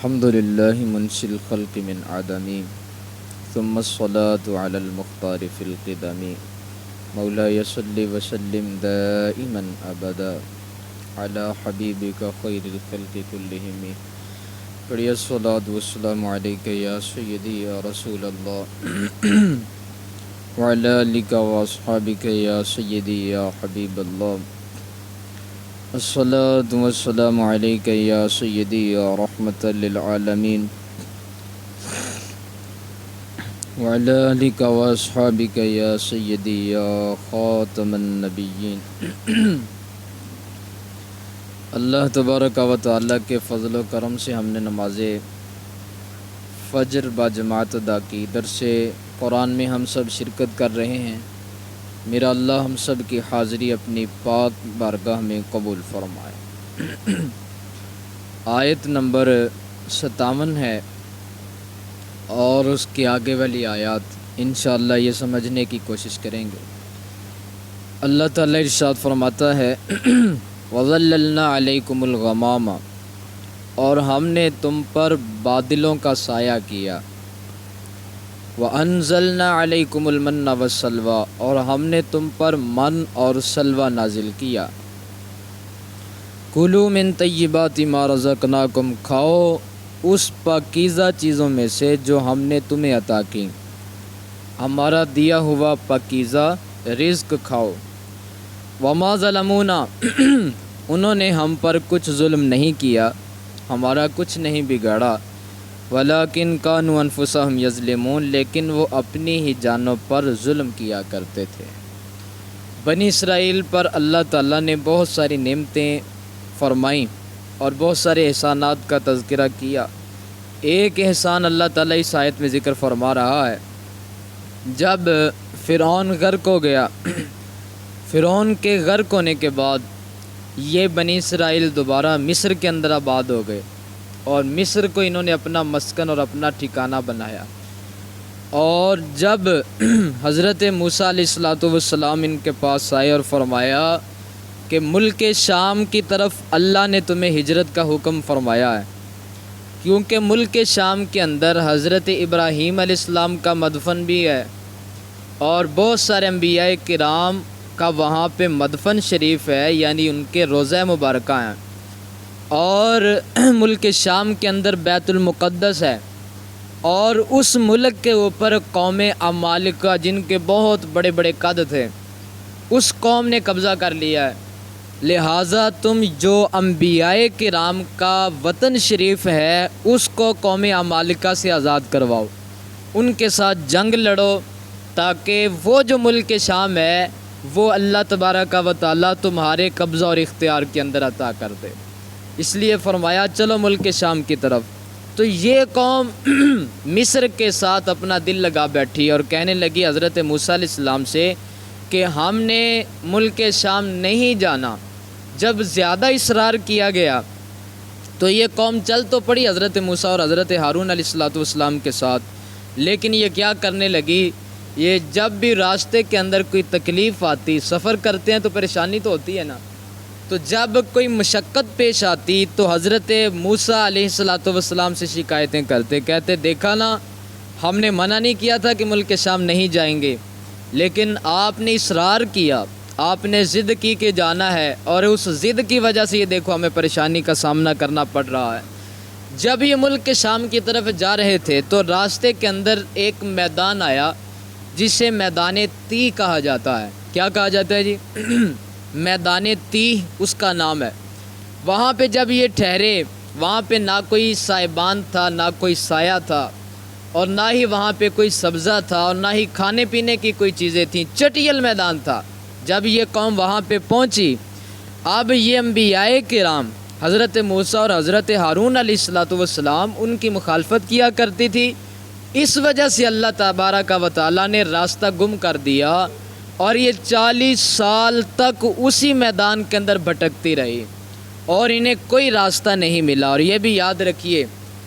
الحمد لله منشئ الخلق من عدم ثم الصلاة على المختار في القدم مولاي صل وسلم دائما أبدا على حبيبك خير الخلق كلهم پڑھیے الصلاة والسلام عليك يا سيدي يا رسول الله وعلى آلك وأصحابك يا سيدي يا حبيب الله الصلاة والسلام عليك يا سيدي يا رحمة للعالمين وعلى آلك وأصحابك يا سيدي يا خاتم النبيين اللہ تبارک و تعالیٰ کے فضل و کرم سے ہم نے نماز فجر با جماعت ادا کی۔ درس قرآن میں ہم سب شرکت کر رہے ہیں۔ میرا اللہ ہم سب کی حاضری اپنی پاک بارگاہ میں قبول فرمائے۔ آیت نمبر 57 ہے اور اس کے آگے والی آیات انشاءاللہ یہ سمجھنے کی کوشش کریں گے۔ اللہ تعالیٰ ارشاد فرماتا ہے وَظَلَّلْنَا عَلَيْكُمُ الْغَمَامَ، اور ہم نے تم پر بادلوں کا سایہ کیا۔ وَأَنزَلْنَا عَلَيْكُمُ الْمَنَّ وَالسَّلْوَىٰ، اور ہم نے تم پر من اور سلوہ نازل کیا۔ کُلُوا مِن طَیِّبَاتِ مَا رَزَقْنَاکُمْ، کھاؤ اس پاکیزہ چیزوں میں سے جو ہم نے تمہیں عطا کی، ہمارا دیا ہوا پاکیزہ رزق کھاؤ۔ وَمَا ظَلَمُونَا، انہوں نے ہم پر کچھ ظلم نہیں کیا، ہمارا کچھ نہیں بگاڑا، وَلَٰكِن كَانُوا أَنفُسَهُمْ يَظْلِمُونَ، لیکن وہ اپنی ہی جانوں پر ظلم کیا کرتے تھے۔ بنی اسرائیل پر اللہ تعالیٰ نے بہت ساری نعمتیں فرمائیں اور بہت سارے احسانات کا تذکرہ کیا۔ ایک احسان اللہ تعالیٰ اس آیت میں ذکر فرما رہا ہے، جب فرعون غرق ہو گیا، فرعون کے غرق ہونے کے بعد یہ بنی اسرائیل دوبارہ مصر کے اندر آباد ہو گئے اور مصر کو انہوں نے اپنا مسکن اور اپنا ٹھکانہ بنایا۔ اور جب حضرت موسیٰ علیہ السلام ان کے پاس آئے اور فرمایا کہ ملک شام کی طرف اللہ نے تمہیں ہجرت کا حکم فرمایا ہے، کیونکہ ملک شام کے اندر حضرت ابراہیم علیہ السلام کا مدفن بھی ہے اور بہت سارے انبیاء کرام کا وہاں پہ مدفن شریف ہے، یعنی ان کے روضہ مبارکہ ہیں، اور ملک شام کے اندر بیت المقدس ہے، اور اس ملک کے اوپر قوم عمالقہ جن کے بہت بڑے بڑے قد تھے، اس قوم نے قبضہ کر لیا ہے۔ لہٰذا تم جو انبیاء کرام کا وطن شریف ہے اس کو قوم عمالقہ سے آزاد کرواؤ، ان کے ساتھ جنگ لڑو، تاکہ وہ جو ملک شام ہے وہ اللہ تبارک و تعالیٰ تمہارے قبضہ اور اختیار کے اندر عطا کر دے۔ اس لیے فرمایا چلو ملک شام کی طرف۔ تو یہ قوم مصر کے ساتھ اپنا دل لگا بیٹھی اور کہنے لگی حضرت موسیٰ علیہ السلام سے کہ ہم نے ملک شام نہیں جانا۔ جب زیادہ اصرار کیا گیا تو یہ قوم چل تو پڑی حضرت موسیٰ اور حضرت ہارون علیہ السلام کے ساتھ، لیکن یہ کیا کرنے لگی، یہ جب بھی راستے کے اندر کوئی تکلیف آتی، سفر کرتے ہیں تو پریشانی تو ہوتی ہے نا، تو جب کوئی مشقت پیش آتی تو حضرت موسیٰ علیہ السلام سے شکایتیں کرتے، کہتے دیکھا نا ہم نے منع نہیں کیا تھا کہ ملک شام نہیں جائیں گے، لیکن آپ نے اصرار کیا، آپ نے ضد کی کہ جانا ہے، اور اس ضد کی وجہ سے یہ دیکھو ہمیں پریشانی کا سامنا کرنا پڑ رہا ہے۔ جب یہ ملک شام کی طرف جا رہے تھے تو راستے کے اندر ایک میدان آیا جسے میدان تیہ کہا جاتا ہے۔ کیا کہا جاتا ہے جی؟ میدان تیہ اس کا نام ہے۔ وہاں پہ جب یہ ٹھہرے، وہاں پہ نہ کوئی سائبان تھا، نہ کوئی سایہ تھا، اور نہ ہی وہاں پہ کوئی سبزہ تھا، اور نہ ہی کھانے پینے کی کوئی چیزیں تھیں، چٹیل میدان تھا۔ جب یہ قوم وہاں پہ پہنچی، اب یہ انبیاء کرام حضرت موسیٰ اور حضرت ہارون علیہ السلام ان کی مخالفت کیا کرتی تھی، اس وجہ سے اللہ تبارک و تعالیٰ نے راستہ گم کر دیا، اور یہ 40 سال تک اسی میدان کے اندر بھٹکتی رہی اور انہیں کوئی راستہ نہیں ملا۔ اور یہ بھی یاد رکھیے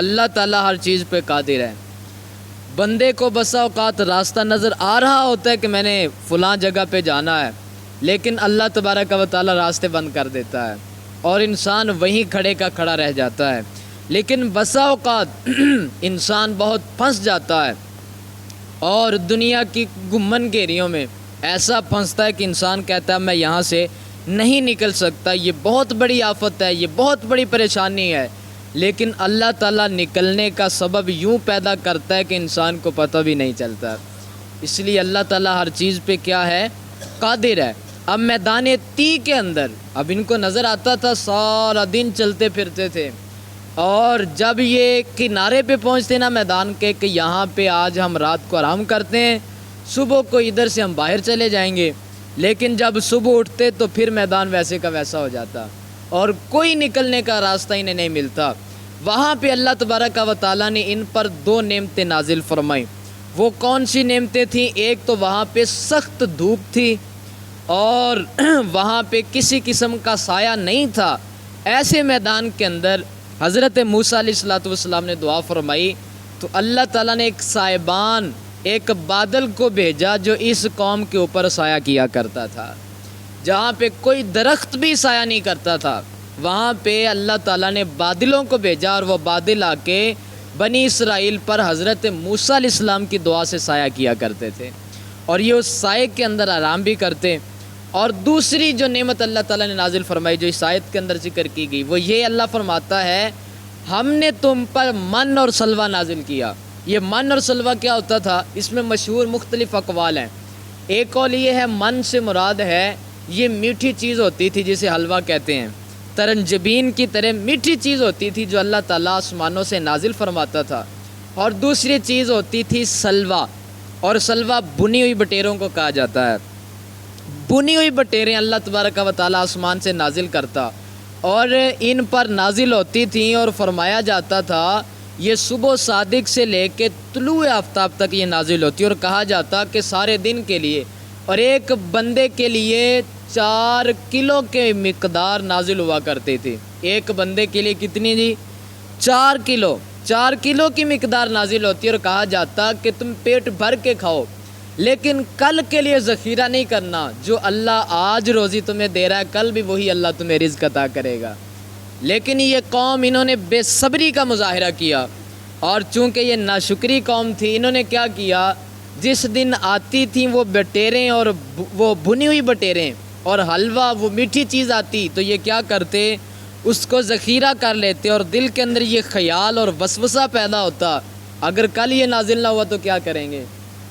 اللہ تعالیٰ ہر چیز پہ قادر ہے۔ بندے کو بسا اوقات راستہ نظر آ رہا ہوتا ہے کہ میں نے فلاں جگہ پہ جانا ہے، لیکن اللہ تبارک و تعالیٰ راستے بند کر دیتا ہے اور انسان وہیں کھڑے کا کھڑا رہ جاتا ہے۔ لیکن بسا اوقات انسان بہت پھنس جاتا ہے اور دنیا کی گمن گیریوں میں ایسا پھنستا ہے کہ انسان کہتا ہے میں یہاں سے نہیں نکل سکتا، یہ بہت بڑی آفت ہے، یہ بہت بڑی پریشانی ہے۔ لیکن اللہ تعالیٰ نکلنے کا سبب یوں پیدا کرتا ہے کہ انسان کو پتہ بھی نہیں چلتا۔ اس لیے اللہ تعالیٰ ہر چیز پہ کیا ہے؟ قادر ہے۔ اب میدان تی کے اندر اب ان کو نظر آتا تھا سارا دن چلتے پھرتے تھے، اور جب یہ کنارے پہ پہنچتے نا میدان کے کہ یہاں پہ آج ہم رات کو آرام کرتے ہیں، صبح کو ادھر سے ہم باہر چلے جائیں گے، لیکن جب صبح اٹھتے تو پھر میدان ویسے کا ویسا ہو جاتا اور کوئی نکلنے کا راستہ انہیں نہیں ملتا۔ وہاں پہ اللہ تبارک و تعالیٰ نے ان پر 2 نعمتیں نازل فرمائیں۔ وہ کون سی نعمتیں تھیں؟ ایک تو وہاں پہ سخت دھوپ تھی اور وہاں پہ کسی قسم کا سایہ نہیں تھا۔ ایسے میدان کے اندر حضرت موسیٰ علیہ السلام نے دعا فرمائی تو اللہ تعالیٰ نے ایک سائبان، ایک بادل کو بھیجا جو اس قوم کے اوپر سایہ کیا کرتا تھا۔ جہاں پہ کوئی درخت بھی سایہ نہیں کرتا تھا وہاں پہ اللہ تعالیٰ نے بادلوں کو بھیجا، اور وہ بادل آ کے بنی اسرائیل پر حضرت موسیٰ علیہ السلام کی دعا سے سایہ کیا کرتے تھے، اور یہ اس سائے کے اندر آرام بھی کرتے۔ اور دوسری جو نعمت اللہ تعالیٰ نے نازل فرمائی جو اس آیت کے اندر ذکر کی گئی وہ یہ اللہ فرماتا ہے ہم نے تم پر من اور سلوہ نازل کیا۔ یہ من اور سلوہ کیا ہوتا تھا؟ اس میں مشہور مختلف اقوال ہیں۔ ایک قول یہ ہے من سے مراد ہے یہ میٹھی چیز ہوتی تھی جسے حلوہ کہتے ہیں، ترنجبین کی طرح میٹھی چیز ہوتی تھی جو اللہ تعالیٰ آسمانوں سے نازل فرماتا تھا۔ اور دوسری چیز ہوتی تھی سلوہ، اور سلوہ بنی ہوئی بٹیروں کو کہا جاتا ہے۔ بنی ہوئی بٹیریں اللہ تبارک و تعالیٰ آسمان سے نازل کرتا اور ان پر نازل ہوتی تھیں، اور فرمایا جاتا تھا یہ صبح صادق سے لے کے طلوع آفتاب تک یہ نازل ہوتی، اور کہا جاتا کہ سارے دن کے لیے اور ایک بندے کے لیے 4 کلو کے مقدار نازل ہوا کرتے تھے۔ ایک بندے کے لیے کتنی جی؟ 4 کلو 4 کلو کی مقدار نازل ہوتی ہے، اور کہا جاتا کہ تم پیٹ بھر کے کھاؤ لیکن کل کے لیے ذخیرہ نہیں کرنا، جو اللہ آج روزی تمہیں دے رہا ہے کل بھی وہی اللہ تمہیں رزق عطا کرے گا۔ لیکن یہ قوم انہوں نے بے صبری کا مظاہرہ کیا، اور چونکہ یہ ناشکری قوم تھی انہوں نے کیا کیا؟ جس دن آتی تھیں وہ بٹیریں اور وہ بھنی ہوئی بٹیریں اور حلوہ وہ میٹھی چیز آتی تو یہ کیا کرتے؟ اس کو ذخیرہ کر لیتے، اور دل کے اندر یہ خیال اور وسوسہ پیدا ہوتا اگر کل یہ نازل نہ ہوا تو کیا کریں گے،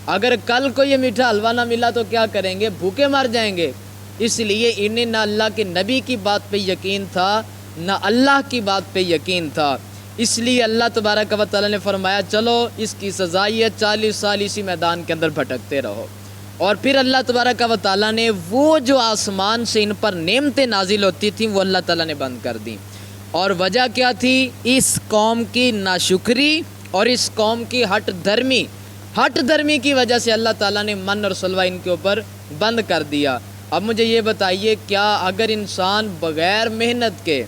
اگر کل کو یہ میٹھا حلوہ نہ ملا تو کیا کریں گے، بھوکے مر جائیں گے۔ اس لیے انہیں نہ اللہ کے نبی کی بات پہ یقین تھا نہ اللہ کی بات پہ یقین تھا۔ اس لیے اللہ تبارک و تعالیٰ نے فرمایا چلو اس کی سزا یہ 40 سال اسی میدان کے اندر بھٹکتے رہو۔ اور پھر اللہ تبارک و تعالیٰ نے وہ جو آسمان سے ان پر نعمتیں نازل ہوتی تھیں وہ اللہ تعالیٰ نے بند کر دیں، اور وجہ کیا تھی؟ اس قوم کی ناشکری اور اس قوم کی ہٹ دھرمی کی وجہ سے اللہ تعالیٰ نے من اور سلوہ ان کے اوپر بند کر دیا۔ اب مجھے یہ بتائیے کیا اگر انسان بغیر محنت کے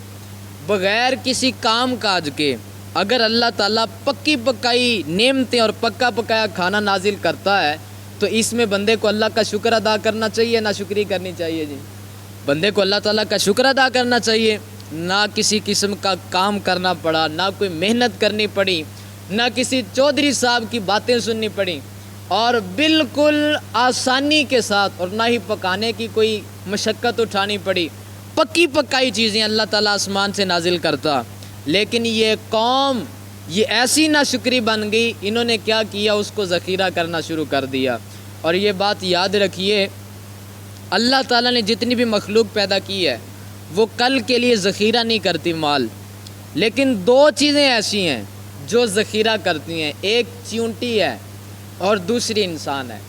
بغیر کسی کام کاج کے اگر اللہ تعالیٰ پکی پکائی نعمتیں اور پکا پکایا کھانا نازل کرتا ہے تو اس میں بندے کو اللہ کا شکر ادا کرنا چاہیے نہ شکری کرنی چاہیے؟ جی بندے کو اللہ تعالیٰ کا شکر ادا کرنا چاہیے، نہ کسی قسم کا کام کرنا پڑا، نہ کوئی محنت کرنی پڑی، نہ کسی چودھری صاحب کی باتیں سننی پڑیں، اور بالکل آسانی کے ساتھ، اور نہ ہی پکانے کی کوئی مشقت اٹھانی پڑی، پکی پکائی چیزیں اللہ تعالیٰ آسمان سے نازل کرتا۔ لیکن یہ قوم یہ ایسی ناشکری بن گئی، انہوں نے کیا کیا؟ اس کو ذخیرہ کرنا شروع کر دیا۔ اور یہ بات یاد رکھیے اللہ تعالیٰ نے جتنی بھی مخلوق پیدا کی ہے وہ کل کے لیے ذخیرہ نہیں کرتی مال، لیکن 2 چیزیں ایسی ہیں جو ذخیرہ کرتی ہیں، ایک چیونٹی ہے اور دوسری انسان ہے۔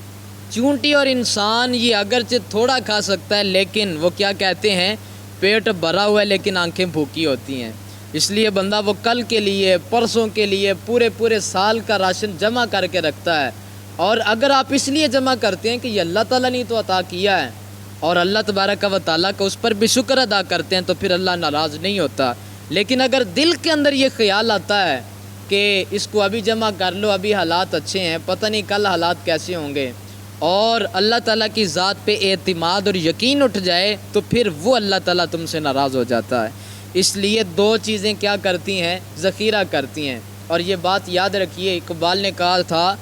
چیونٹی اور انسان یہ اگرچہ تھوڑا کھا سکتا ہے لیکن وہ کیا کہتے ہیں؟ پیٹ بھرا ہوا ہے لیکن آنکھیں بھوکی ہوتی ہیں۔ اس لیے بندہ وہ کل کے لیے پرسوں کے لیے پورے سال کا راشن جمع کر کے رکھتا ہے، اور اگر آپ اس لیے جمع کرتے ہیں کہ یہ اللہ تعالیٰ نے تو عطا کیا ہے اور اللہ تبارک و تعالیٰ کا اس پر بھی شکر ادا کرتے ہیں تو پھر اللہ ناراض نہیں ہوتا۔ لیکن اگر دل کے اندر یہ خیال آتا ہے کہ اس کو ابھی جمع کر لو، ابھی حالات اچھے ہیں، پتہ نہیں کل حالات کیسے ہوں گے، اور اللہ تعالیٰ کی ذات پہ اعتماد اور یقین اٹھ جائے تو پھر وہ اللہ تعالیٰ تم سے ناراض ہو جاتا ہے۔ اس لیے دو چیزیں کیا کرتی ہیں؟ ذخیرہ کرتی ہیں۔ اور یہ بات یاد رکھیے، اقبال نے کہا تھا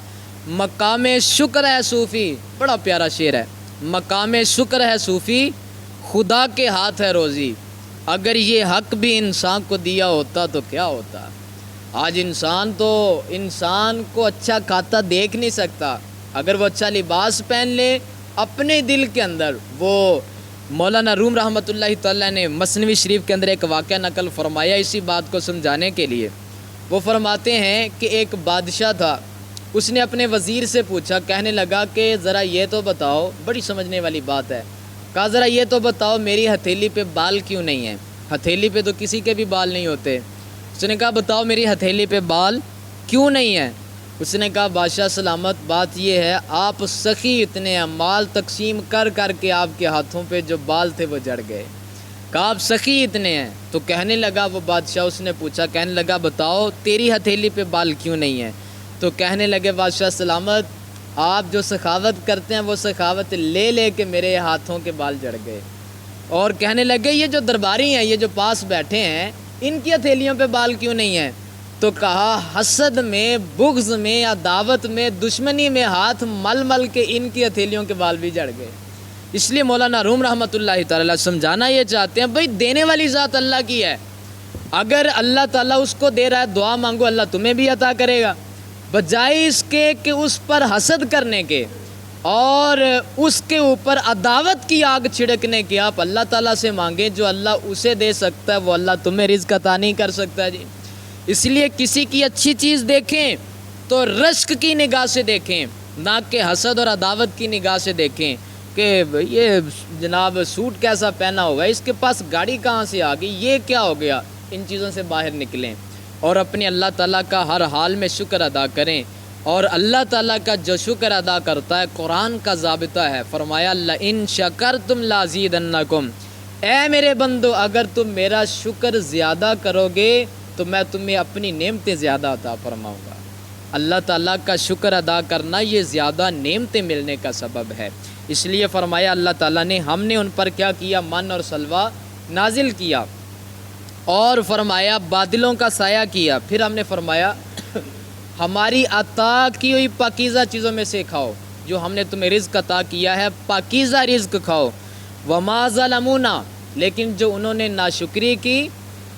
مقام شکر ہے صوفی، بڑا پیارا شعر ہے، مقام شکر ہے صوفی، خدا کے ہاتھ ہے روزی، اگر یہ حق بھی انسان کو دیا ہوتا تو کیا ہوتا۔ آج انسان کو اچھا کھاتا دیکھ نہیں سکتا، اگر وہ اچھا لباس پہن لے، اپنے دل کے اندر وہ مولانا روم رحمۃ اللہ تعالیٰ نے مثنوی شریف کے اندر ایک واقعہ نقل فرمایا اسی بات کو سمجھانے کے لیے۔ وہ فرماتے ہیں کہ ایک بادشاہ تھا، اس نے اپنے وزیر سے پوچھا، کہنے لگا کہ ذرا یہ تو بتاؤ، بڑی سمجھنے والی بات ہے، کہا ذرا یہ تو بتاؤ میری ہتھیلی پہ بال کیوں نہیں ہیں؟ ہتھیلی پہ تو کسی کے بھی بال نہیں ہوتے۔ اس نے کہا بتاؤ میری ہتھیلی پہ بال کیوں نہیں ہیں؟ اس نے کہا بادشاہ سلامت، بات یہ ہے آپ سخی اتنے ہیں، مال تقسیم کر کر کے آپ کے ہاتھوں پہ جو بال تھے وہ جڑ گئے۔ کہا آپ سخی اتنے ہیں، تو کہنے لگا وہ بادشاہ، اس نے پوچھا، کہنے لگا بتاؤ تیری ہتھیلی پہ بال کیوں نہیں ہیں؟ تو کہنے لگے بادشاہ سلامت، آپ جو سخاوت کرتے ہیں وہ سخاوت لے لے کے میرے ہاتھوں کے بال جڑ گئے۔ اور کہنے لگے یہ جو درباری ہیں، یہ جو پاس بیٹھے ہیں، ان کی ہتھیلیوں پہ بال کیوں نہیں ہیں؟ تو کہا حسد میں، بغض میں، عداوت میں، دشمنی میں ہاتھ مل مل کے ان کی ہتھیلیوں کے بال بھی جڑ گئے۔ اس لیے مولانا روم رحمۃ اللہ تعالیٰ سمجھانا یہ چاہتے ہیں، بھئی دینے والی ذات اللہ کی ہے، اگر اللہ تعالیٰ اس کو دے رہا ہے دعا مانگو، اللہ تمہیں بھی عطا کرے گا، بجائے اس کے کہ اس پر حسد کرنے کے اور اس کے اوپر عداوت کی آگ چھڑکنے کے آپ اللہ تعالیٰ سے مانگیں، جو اللہ اسے دے سکتا ہے وہ اللہ تمہیں رزق عطا نہیں کر سکتا جی۔ اس لیے کسی کی اچھی چیز دیکھیں تو رشک کی نگاہ سے دیکھیں، نہ کہ حسد اور عداوت کی نگاہ سے دیکھیں کہ یہ جناب سوٹ کیسا پہنا ہوگا، اس کے پاس گاڑی کہاں سے آ گئی، یہ کیا ہو گیا۔ ان چیزوں سے باہر نکلیں اور اپنے اللہ تعالیٰ کا ہر حال میں شکر ادا کریں، اور اللہ تعالیٰ کا جو شکر ادا کرتا ہے قرآن کا ضابطہ ہے، فرمایا لئن شکرتم لازیدنکم، اے میرے بندو اگر تم میرا شکر زیادہ کرو گے تو میں تمہیں اپنی نعمتیں زیادہ عطا فرماؤں گا۔ اللہ تعالیٰ کا شکر ادا کرنا یہ زیادہ نعمتیں ملنے کا سبب ہے۔ اس لیے فرمایا اللہ تعالیٰ نے ہم نے ان پر کیا کیا، من اور سلوہ نازل کیا، اور فرمایا بادلوں کا سایہ کیا، پھر ہم نے فرمایا ہماری عطا کی ہوئی پاکیزہ چیزوں میں سے کھاؤ، جو ہم نے تمہیں رزق عطا کیا ہے پاکیزہ رزق کھاؤ۔ وما ظلمونا، لیکن جو انہوں نے ناشکری کی،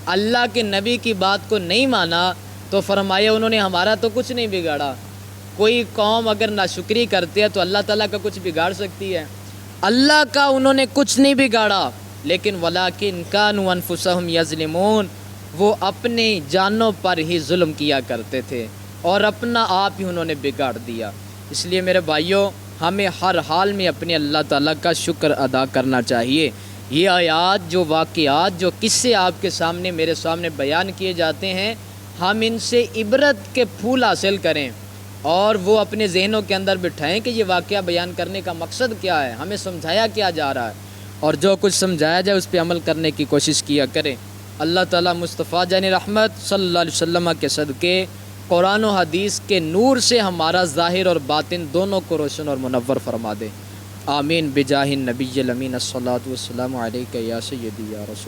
اللہ کے نبی کی بات کو نہیں مانا، تو فرمایا انہوں نے ہمارا تو کچھ نہیں بگاڑا۔ کوئی قوم اگر ناشکری کرتے ہے تو اللہ تعالیٰ کا کچھ بگاڑ سکتی ہے؟ اللہ کا انہوں نے کچھ نہیں بگاڑا، لیکن وَلَٰكِن كَانُوا أَنفُسَهُمْ يَظْلِمُونَ، وہ اپنی جانوں پر ہی ظلم کیا کرتے تھے اور اپنا آپ ہی انہوں نے بگاڑ دیا۔ اس لیے میرے بھائیوں، ہمیں ہر حال میں اپنے اللہ تعالیٰ کا شکر ادا کرنا چاہیے۔ یہ آیات، جو واقعات، جو قصے آپ کے سامنے میرے سامنے بیان کیے جاتے ہیں، ہم ان سے عبرت کے پھول حاصل کریں اور وہ اپنے ذہنوں کے اندر بٹھائیں کہ یہ واقعہ بیان کرنے کا مقصد کیا ہے، ہمیں سمجھایا کیا جا رہا ہے، اور جو کچھ سمجھایا جائے اس پہ عمل کرنے کی کوشش کیا کریں۔ اللہ تعالیٰ مصطفیٰ جان رحمت صلی اللہ علیہ وسلم کے صدقے قرآن و حدیث کے نور سے ہمارا ظاہر اور باطن دونوں کو روشن اور منور فرما دے۔ آمین بجاہ النبی الامین، الصلاۃ والسلام علیک یا سیدی یا رسول